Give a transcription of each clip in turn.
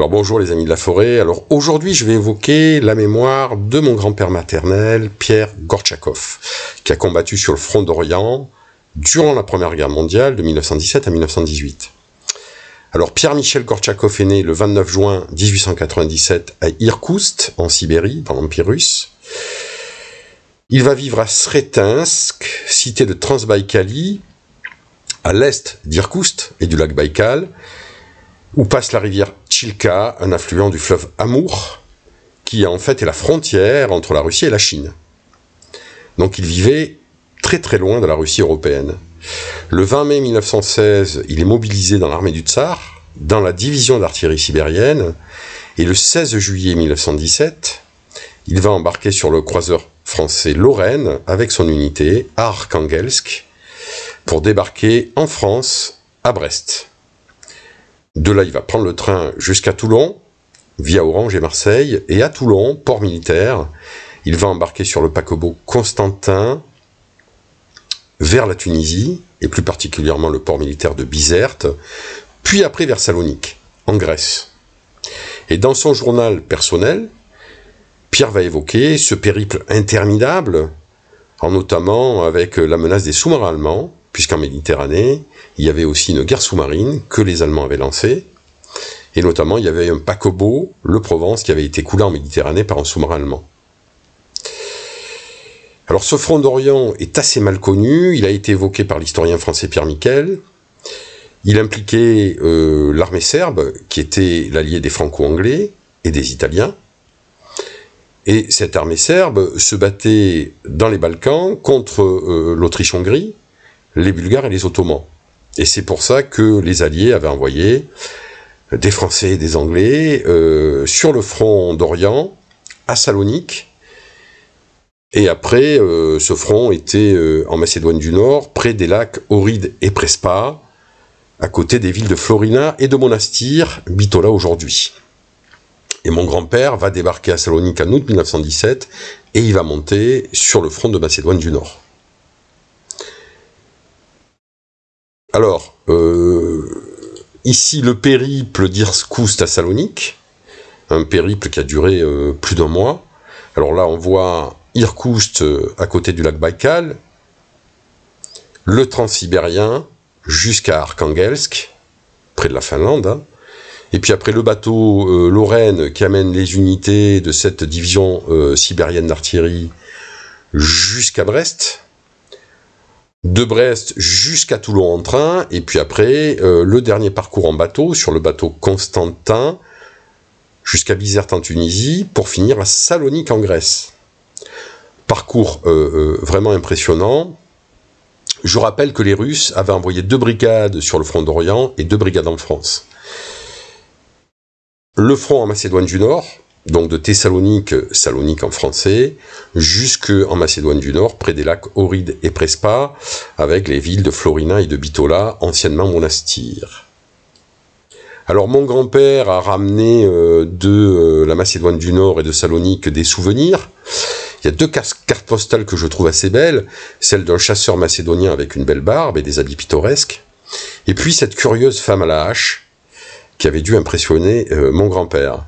Alors bonjour les amis de la forêt, alors aujourd'hui je vais évoquer la mémoire de mon grand-père maternel, Pierre Gortchakov, qui a combattu sur le front d'Orient durant la Première Guerre mondiale de 1917 à 1918. Alors Pierre-Michel Gortchakov est né le 29 juin 1897 à Irkoutsk, en Sibérie, dans l'Empire russe. Il va vivre à Sretinsk, cité de Transbaïkalie, à l'est d'Irkoutsk et du lac Baïkal, où passe la rivière Tchilka, un affluent du fleuve Amour, qui en fait est la frontière entre la Russie et la Chine. Donc il vivait très très loin de la Russie européenne. Le 20 mai 1916, il est mobilisé dans l'armée du Tsar, dans la division d'artillerie sibérienne, et le 16 juillet 1917, il va embarquer sur le croiseur français Lorraine avec son unité à Arkhangelsk pour débarquer en France, à Brest. De là, il va prendre le train jusqu'à Toulon, via Orange et Marseille, et à Toulon, port militaire, il va embarquer sur le paquebot Constantin vers la Tunisie, et plus particulièrement le port militaire de Bizerte, puis après vers Salonique, en Grèce. Et dans son journal personnel, Pierre va évoquer ce périple interminable, en notamment avec la menace des sous-marins allemands, puisqu'en Méditerranée, il y avait aussi une guerre sous-marine que les Allemands avaient lancée, et notamment il y avait un paquebot, le Provence, qui avait été coulé en Méditerranée par un sous-marin allemand. Alors ce front d'Orient est assez mal connu, il a été évoqué par l'historien français Pierre Miquel, il impliquait l'armée serbe, qui était l'allié des Franco-Anglais et des Italiens, et cette armée serbe se battait dans les Balkans contre l'Autriche-Hongrie, les Bulgares et les Ottomans. Et c'est pour ça que les Alliés avaient envoyé des Français et des Anglais sur le front d'Orient, à Salonique, et après, ce front était en Macédoine du Nord, près des lacs Ohrid et Prespa, à côté des villes de Florina et de Monastir, Bitola aujourd'hui. Et mon grand-père va débarquer à Salonique en août 1917, et il va monter sur le front de Macédoine du Nord. Alors, ici le périple d'Irkoutsk à Salonique, un périple qui a duré plus d'un mois. Alors là, on voit Irkoutsk à côté du lac Baïkal, le transsibérien jusqu'à Arkhangelsk, près de la Finlande, hein. Et puis après le bateau Lorraine qui amène les unités de cette division sibérienne d'artillerie jusqu'à Brest, de Brest jusqu'à Toulon en train, et puis après le dernier parcours en bateau, sur le bateau Constantin, jusqu'à Bizerte en Tunisie, pour finir à Salonique en Grèce. Parcours vraiment impressionnant. Je rappelle que les Russes avaient envoyé 2 brigades sur le front d'Orient et 2 brigades en France. Le front en Macédoine du Nord, donc de Thessalonique, Salonique en français, jusqu'en Macédoine du Nord, près des lacs Ohrid et Prespa, avec les villes de Florina et de Bitola, anciennement Monastir. Alors mon grand-père a ramené de la Macédoine du Nord et de Salonique des souvenirs. Il y a 2 cartes postales que je trouve assez belles, celle d'un chasseur macédonien avec une belle barbe et des habits pittoresques, et puis cette curieuse femme à la hache, qui avait dû impressionner mon grand-père.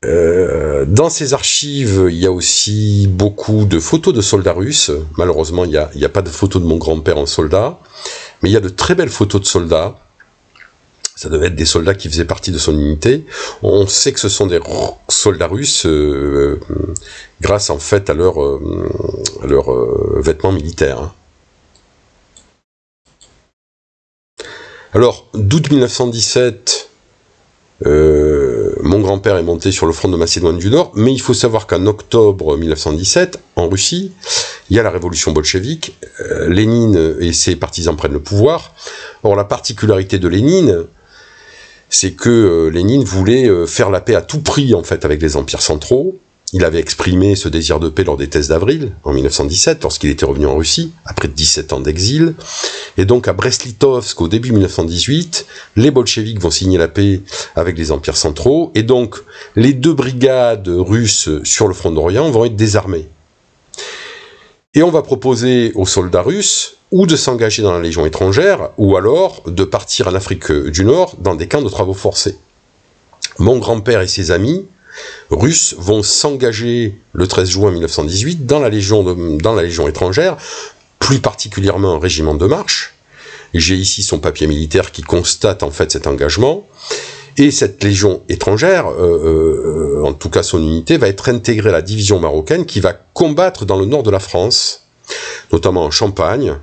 Dans ces archives, il y a aussi beaucoup de photos de soldats russes. Malheureusement, il n'y a pas de photos de mon grand-père en soldat, mais il y a de très belles photos de soldats. Ça devait être des soldats qui faisaient partie de son unité. On sait que ce sont des soldats russes grâce en fait à leurs vêtements militaires, hein. Alors, d'août 1917, mon grand-père est monté sur le front de Macédoine du Nord, mais il faut savoir qu'en octobre 1917, en Russie, il y a la révolution bolchevique, Lénine et ses partisans prennent le pouvoir. Or, la particularité de Lénine, c'est que Lénine voulait faire la paix à tout prix, en fait, avec les empires centraux. Il avait exprimé ce désir de paix lors des thèses d'avril, en 1917, lorsqu'il était revenu en Russie, après 17 ans d'exil. Et donc à Brest-Litovsk, au début 1918, les bolcheviks vont signer la paix avec les empires centraux, et donc les 2 brigades russes sur le front d'Orient vont être désarmées. Et on va proposer aux soldats russes ou de s'engager dans la Légion étrangère, ou alors de partir en Afrique du Nord dans des camps de travaux forcés. Mon grand-père et ses amis russes vont s'engager le 13 juin 1918 dans la Légion étrangère, plus particulièrement un régiment de marche. J'ai ici son papier militaire qui constate en fait cet engagement. Et cette Légion étrangère, en tout cas son unité, va être intégrée à la division marocaine qui va combattre dans le nord de la France, notamment en Champagne,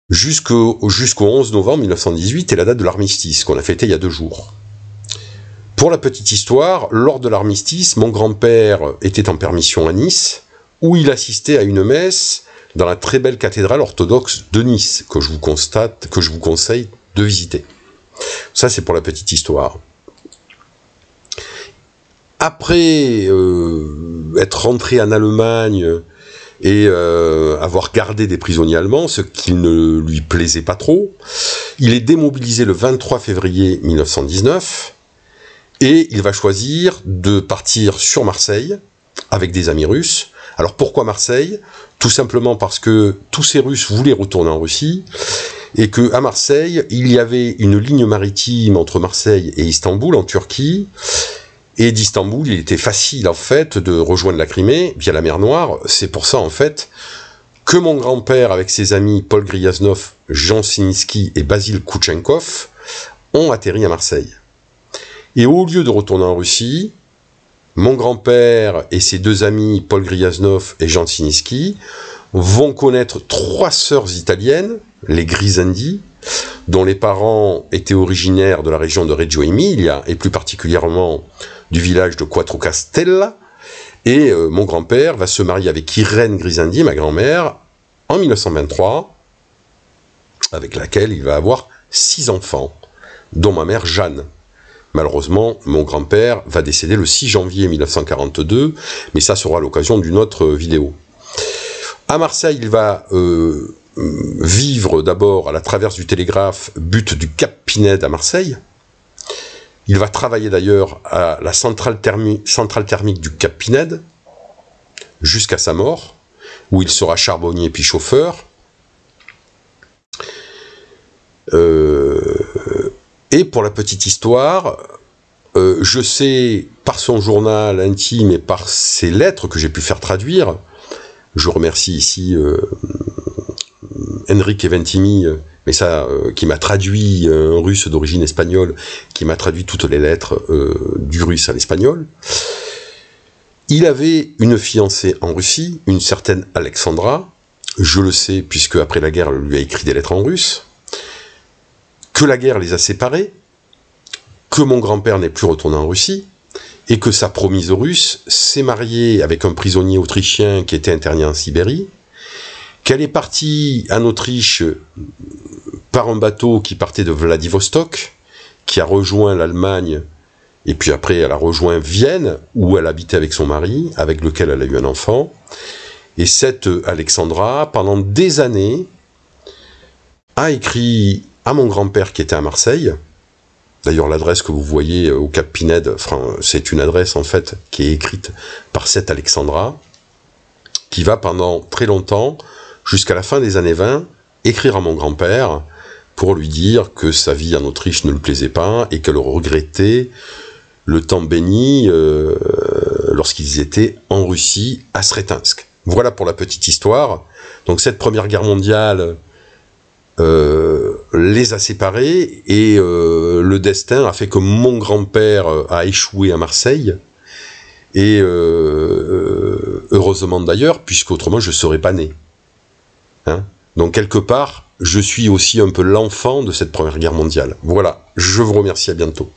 jusqu'au 11 novembre 1918 et la date de l'armistice qu'on a fêté il y a 2 jours. Pour la petite histoire, lors de l'armistice, mon grand-père était en permission à Nice, où il assistait à une messe dans la très belle cathédrale orthodoxe de Nice, que je vous conseille de visiter. Ça, c'est pour la petite histoire. Après être rentré en Allemagne et avoir gardé des prisonniers allemands, ce qui ne lui plaisait pas trop, il est démobilisé le 23 février 1919 et il va choisir de partir sur Marseille avec des amis russes. Alors pourquoi Marseille? Tout simplement parce que tous ces Russes voulaient retourner en Russie, et que à Marseille, il y avait une ligne maritime entre Marseille et Istanbul, en Turquie, et d'Istanbul, il était facile, en fait, de rejoindre la Crimée via la mer Noire. C'est pour ça, en fait, que mon grand-père, avec ses amis Paul Gryaznov, Jean Siniski et Basil Koutchenkov, ont atterri à Marseille. Et au lieu de retourner en Russie, mon grand-père et ses 2 amis, Paul Gryaznov et Jean Siniski, vont connaître 3 sœurs italiennes, les Grisandi, dont les parents étaient originaires de la région de Reggio Emilia, et plus particulièrement du village de Quattrocastella, et mon grand-père va se marier avec Irène Grisandi, ma grand-mère, en 1923, avec laquelle il va avoir 6 enfants, dont ma mère Jeanne. Malheureusement, mon grand-père va décéder le 6 janvier 1942, mais ça sera l'occasion d'une autre vidéo. À Marseille, il va vivre d'abord à la traverse du Télégraphe, butte du Cap Pinède à Marseille. Il va travailler d'ailleurs à la centrale thermique du Cap Pinède, jusqu'à sa mort, où il sera charbonnier puis chauffeur. Et pour la petite histoire, je sais par son journal intime et par ses lettres que j'ai pu faire traduire, je remercie ici Enrique Ventimi, mais ça, qui m'a traduit, un russe d'origine espagnole, qui m'a traduit toutes les lettres du russe à l'espagnol. Il avait une fiancée en Russie, une certaine Alexandra, je le sais puisque après la guerre, elle lui a écrit des lettres en russe, que la guerre les a séparés, que mon grand-père n'est plus retourné en Russie, et que sa promise russe s'est mariée avec un prisonnier autrichien qui était interné en Sibérie, qu'elle est partie en Autriche par un bateau qui partait de Vladivostok, qui a rejoint l'Allemagne, et puis après elle a rejoint Vienne, où elle habitait avec son mari, avec lequel elle a eu un enfant, et cette Alexandra, pendant des années, a écrit à mon grand-père qui était à Marseille. D'ailleurs, l'adresse que vous voyez au Cap Pinède, c'est une adresse en fait qui est écrite par cette Alexandra, qui va pendant très longtemps, jusqu'à la fin des années 20, écrire à mon grand-père pour lui dire que sa vie en Autriche ne lui plaisait pas et qu'elle regrettait le temps béni lorsqu'ils étaient en Russie, à Sretinsk. Voilà pour la petite histoire. Donc cette Première Guerre mondiale les a séparés et le destin a fait que mon grand-père a échoué à Marseille et heureusement d'ailleurs, puisqu'autrement je ne serais pas né. Hein? Donc quelque part, je suis aussi un peu l'enfant de cette Première Guerre mondiale. Voilà, je vous remercie, à bientôt.